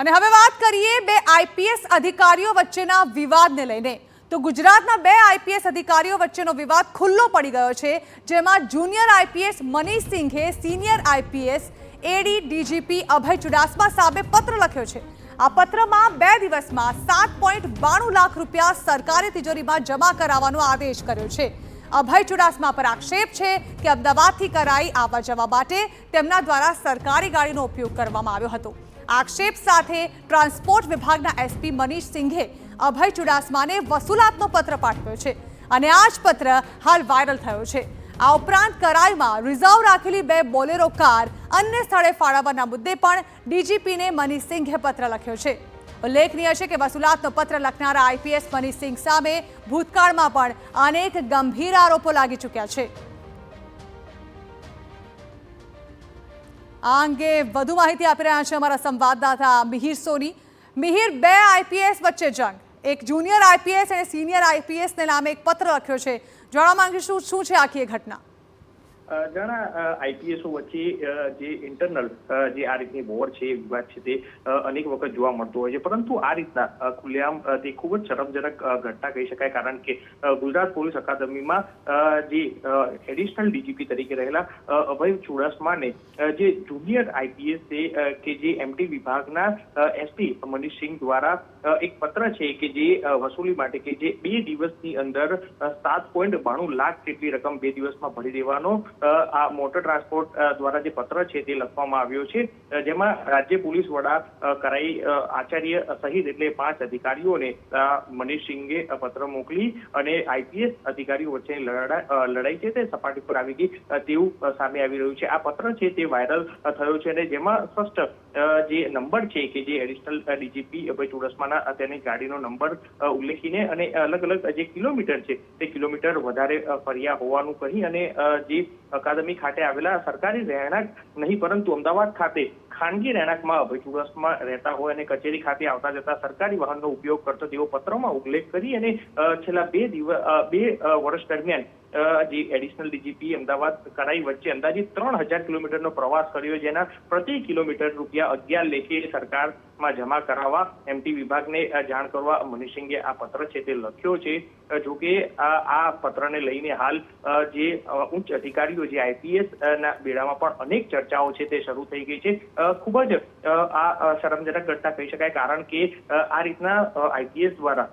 અને હવે વાત કરીએ બે આઈપીએસ અધિકારીઓ વચ્ચેના વિવાદને લઈને। તો ગુજરાતના બે આઈપીએસ અધિકારીઓ વચ્ચેનો વિવાદ ખુલ્લો પડી ગયો છે, જેમાં જુનિયર આઈપીએસ મનીષ સિંઘે સિનિયર આઈપીએસ એડી ડીજીપી અભય ચુડાસમા સામે પત્ર લખ્યો છે। આ પત્રમાં 2 દિવસમાં 7.92 લાખ રૂપિયા સરકારી તિજોરીમાં જમા કરાવવાનો આદેશ કર્યો છે। અભય ચુડાસમા પર આક્ષેપ છે કે અમદાવાદથી કરાઈ આવવા જવા માટે તેમના દ્વારા સરકારી ગાડીનો ઉપયોગ કરવામાં આવ્યો હતો। આક્ષેપ સાથે ટ્રાન્સપોર્ટ વિભાગના એસપી મનીષ સિંઘે અભય ચુડાસમાને વસૂલાતનો પત્ર પાઠવ્યો છે અને આ જ પત્ર હાલ વાયરલ થયો છે। આ ઉપરાંત કરાઈમાં રિઝર્વ રાખેલી 2 બોલેરો કાર અન્ય સ્થળે ફાળવવાના મુદ્દે પણ ડીજીપીને મનીષ સિંઘે પત્ર લખ્યો છે। ઉલ્લેખનીય છે કે વસૂલાતનો પત્ર લખનારા આઈપીએસ મનીષ સિંઘ સામે ભૂતકાળમાં પણ અનેક ગંભીર આરોપો લાગી ચૂક્યા છે। આ અંગે વધુ માહિતી આપી રહ્યા છે અમારા સંવાદદાતા મિહિર સોની। મિહિર, 2 આઈપીએસ વચ્ચે જંગ, એક જુનિયર આઈપીએસ અને સિનિયર આઈપીએસને નામે એક પત્ર લખ્યો છે। જાણવા માંગીશું શું છે આખી ઘટના? ઘણા આઈપીએસો વચ્ચે જે ઇન્ટરનલ જે આ રીતની વોર છે, વિવાદ છે, તે અનેક વખત જોવા મળતો હોય છે, પરંતુ આ રીતના ખુલ્લેઆમ તે ખૂબ જ શરમજનક ઘટના કહી શકાય, કારણ કે ગુજરાત પોલીસ અકાદમીમાં જે એડિશનલ ડીજીપી તરીકે રહેલા અભય ચુડાસમાને જે જુનિયર આઈપીએસ છે કે જે એમટી વિભાગના એસપી મનીષ સિંઘ દ્વારા એક પત્ર છે કે જે વસૂલી માટે કે જે 2 દિવસની અંદર 7.92 લાખ જેટલી રકમ 2 દિવસમાં ભરી દેવાનો આ મોટર ટ્રાન્સપોર્ટ દ્વારા જે પત્ર છે તે લખવામાં આવ્યો છે, જેમાં રાજ્ય પોલીસ વડા કરાઈ આચાર્ય સહિત એટલે 5 અધિકારીઓને મનીષ સિંઘે પત્ર મોકલી અને આઈપીએસ અધિકારીઓ વચ્ચેની લડાઈ છે તે સપાટી પર આવી ગઈ તેવું સામે આવી રહ્યું છે। આ પત્ર છે તે વાયરલ થયો છે અને જેમાં સ્પષ્ટ જે નંબર છે કે જે એડિશનલ ડીજીપી અભય ચુડાસમાના તેની ગાડીનો નંબર ઉલ્લેખીને અને અલગ અલગ જે કિલોમીટર છે તે કિલોમીટર વધારે ફર્યા હોવાનું કહી અને જે અકાદમી ખાતે આવેલા સરકારી રહેણાંક નહીં પરંતુ અમદાવાદ ખાતે ખાનગી રહેણાંકમાં અભય ચુડાસમા રહેતા હોય અને કચેરી ખાતે આવતા જતા સરકારી વાહનનો ઉપયોગ કરતો તેવો પત્રમાં ઉલ્લેખ કરી અને છેલ્લા 2 વર્ષ દરમિયાન જે એડિશનલ ડીજીપી અમદાવાદ કરાઈ વચ્ચે અંદાજિત 3000 કિલોમીટરનો પ્રવાસ કર્યો, જેના પ્રતિ કિલોમીટર રૂપિયા 11 લેખે સરકારમાં જમા કરાવવા એમટી વિભાગને જાણ કરવા મનીષ સિંઘે આ પત્ર છે તે લખ્યો છે। જોકે આ પત્રને લઈને હાલ જે ઉચ્ચ અધિકારીઓ જે આઈપીએસ ના બેડામાં પણ અનેક ચર્ચાઓ છે તે શરૂ થઈ ગઈ છે। ખૂબ જ આ શરમજનક ઘટના કહી શકાય, કારણ કે આ રીતના આઈપીએસ દ્વારા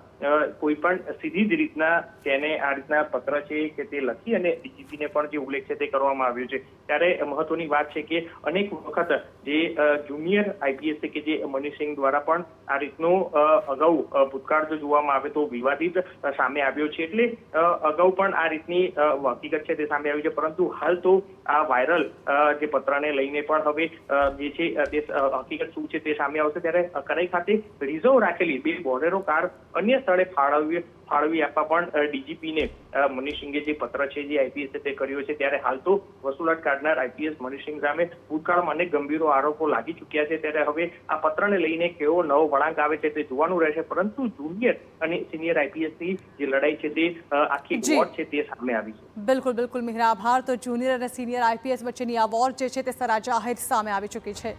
કોઈ પણ સીધી જ રીતના તેને આ રીતના પત્ર છે કે તે લખી અને ડીજીપીને પણ જે ઉલ્લેખ છે તે કરવામાં આવ્યો છે। ત્યારે મહત્વની વાત છે કે અનેક વખત જે જુનિયર આઈપીએસ છે કે જે મનીષ સિંઘ દ્વારા પણ આ રીતનો અગાઉ ભૂતકાળ જો જોવામાં આવે તો વિવાદિત સામે આવ્યો છે, એટલે અગાઉ પણ આ રીતની હકીકત છે તે સામે આવી છે, પરંતુ હાલ તો આ વાયરલ જે પત્રને લઈને પણ હવે જે છે તે હકીકત શું છે તે સામે આવશે। ત્યારે કરાઈ ખાતે રિઝર્વ રાખેલી 2 બોલેરો કાર અન્ય સ્થળે ફાળવી આપવા પણ ડીજીપીને મનીષ સિંઘે જે પત્ર છે જે આઈપીએસ તે કર્યો છે। ત્યારે હાલ તો વસૂલાત કાઢનાર આઈપીએસ મનીષ સિંઘ સામે ભૂતકાળમાં અનેક ગંભીર આરોપો લાગી ચૂક્યા છે। ત્યારે હવે આ પત્રને લઈને કેવો નવો વળાંક આવે છે તે જોવાનું રહેશે, પરંતુ જુનિયર અને સિનિયર આઈપીએસની જે લડાઈ છે તે આખી વોર છે તે સામે આવી છે। બિલકુલ મિહિર, આભાર। તો જુનિયર અને સિનિયર આઈપીએસ વચ્ચેની આ વોર જે છે તે સરાજાહેર સામે આવી ચૂકી છે।